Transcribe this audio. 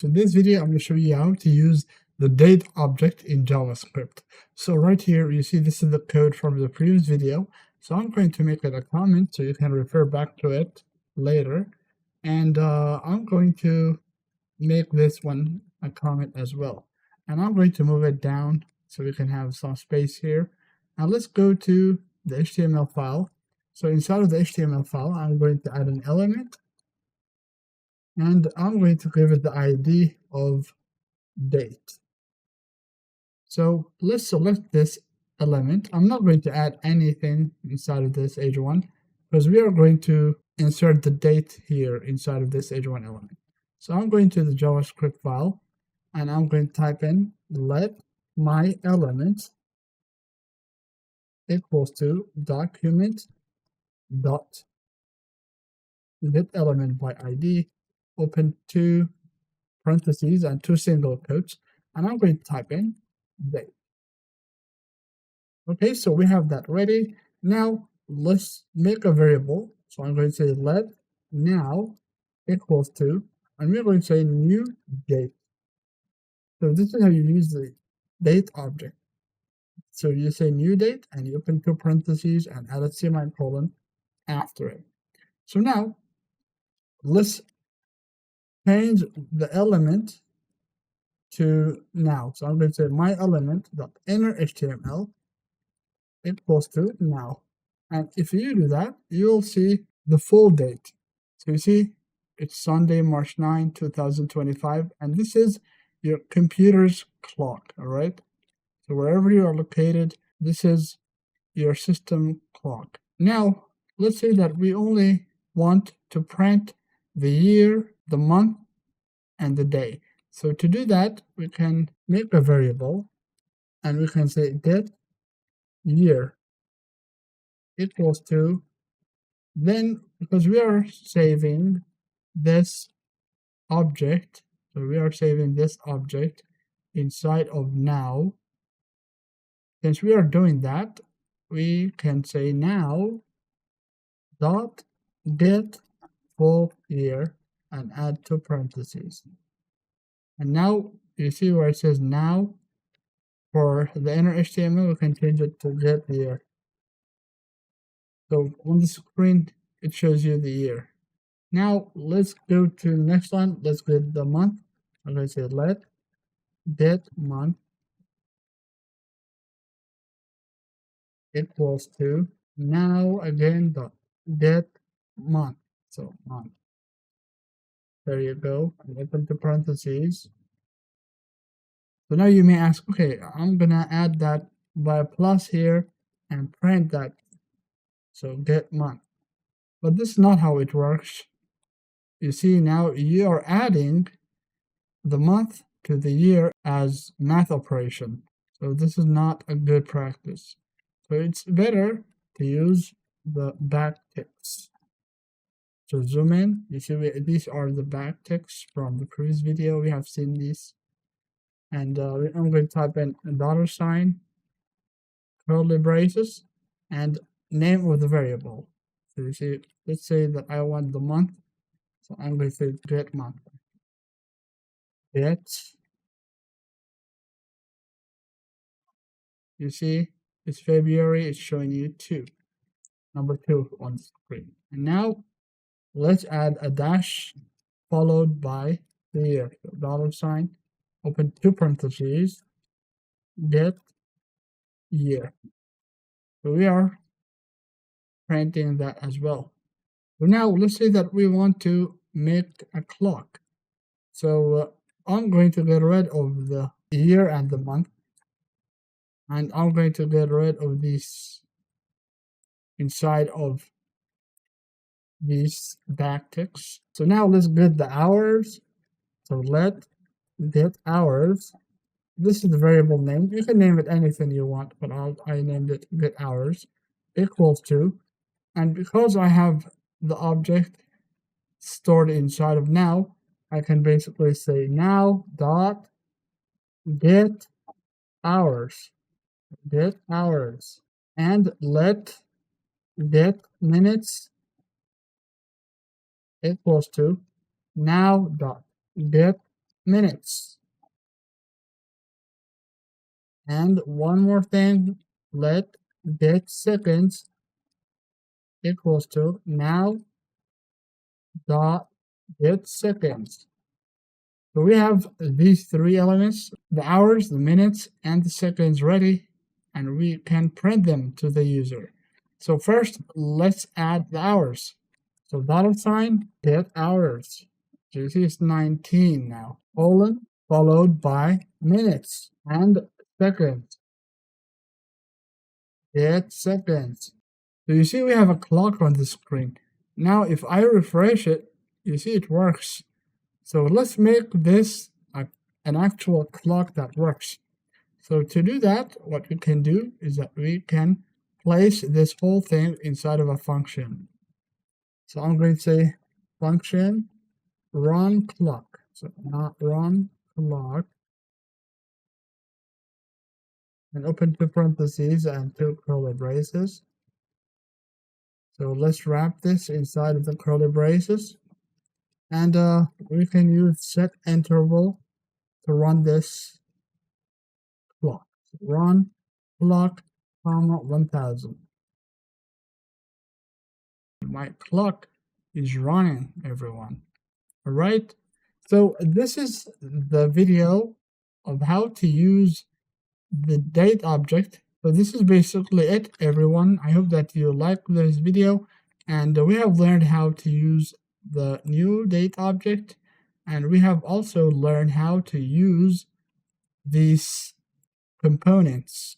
In this video, I'm going to show you how to use the date object in JavaScript. So right here, you see this is the code from the previous video. So I'm going to make it a comment so you can refer back to it later. And I'm going to make this one a comment as well. And I'm going to move it down so we can have some space here. Now let's go to the HTML file. So inside of the HTML file, I'm going to add an element. And I'm going to give it the ID of date. So let's select this element. I'm not going to add anything inside of this h1 because we are going to insert the date here inside of this h1 element. So I'm going to the JavaScript file and I'm going to type in let my element equals to document dot get element by ID, open two parentheses and two single quotes, and I'm going to type in date. Okay, so we have that ready. Now let's make a variable. So I'm going to say let now equals to, and we're going to say new date. So this is how you use the date object. So you say new date and you open two parentheses and add a semicolon after it. So now let's change the element to now. So I'm going to say my element dot inner HTML equals to now. And if you do that, you'll see the full date. So you see it's Sunday, March 9, 2025, and this is your computer's clock, all right? So wherever you are located, this is your system clock. Now, let's say that we only want to print the year, the month, and the day. So to do that, we can make a variable and we can say get year equals to, then because we are saving this object, so we are saving this object inside of now. Since we are doing that, we can say now dot get full year and add two parentheses. And now you see where it says now. For the inner HTML, we can change it to get year. So on the screen, it shows you the year. Now let's go to the next one. Let's get the month. I'm going to say let get month equals to now again dot get month. So month. There you go. And open the parentheses. So now you may ask, okay, I'm gonna add that by a plus here and print that. So get month. But this is not how it works. You see now you are adding the month to the year as math operation. So this is not a good practice. So it's better to use the backticks. So zoom in, you see these are the backticks from the previous video. We have seen these. And I'm going to type in a $, curly braces, and name of the variable. So you see, let's say that I want the month. So I'm going to say get month. Get. You see, it's February. It's showing you 2, number 2 on the screen. And now let's add a dash followed by the year. So $, open two parentheses, get year. So we are printing that as well. So now let's say that we want to make a clock. So I'm going to get rid of the year and the month, and I'm going to get rid of these inside of these backticks. So now let's get the hours. So let get hours. This is the variable name. You can name it anything you want, but I named it get hours equals to, and because I have the object stored inside of now, I can basically say now dot get hours, and let get minutes equals to now dot get minutes. And one more thing, let get seconds equals to now dot get seconds. So we have these three elements, the hours, the minutes, and the seconds ready, and we can print them to the user. So first, let's add the hours. So $sign get hours. So you see it's 19 now, colon, followed by minutes and seconds. Get seconds. So you see we have a clock on the screen. Now if I refresh it, you see it works. So let's make this an actual clock that works. So to do that, what we can do is that we can place this whole thing inside of a function. So I'm going to say function run clock. So not run clock. And open two parentheses and two curly braces. So let's wrap this inside of the curly braces. And we can use set interval to run this clock. So run clock, comma 1000. My clock is running, everyone. All right. So this is the video of how to use the date object. So this is basically it, everyone. I hope that you like this video, and we have learned how to use the new date object, and we have also learned how to use these components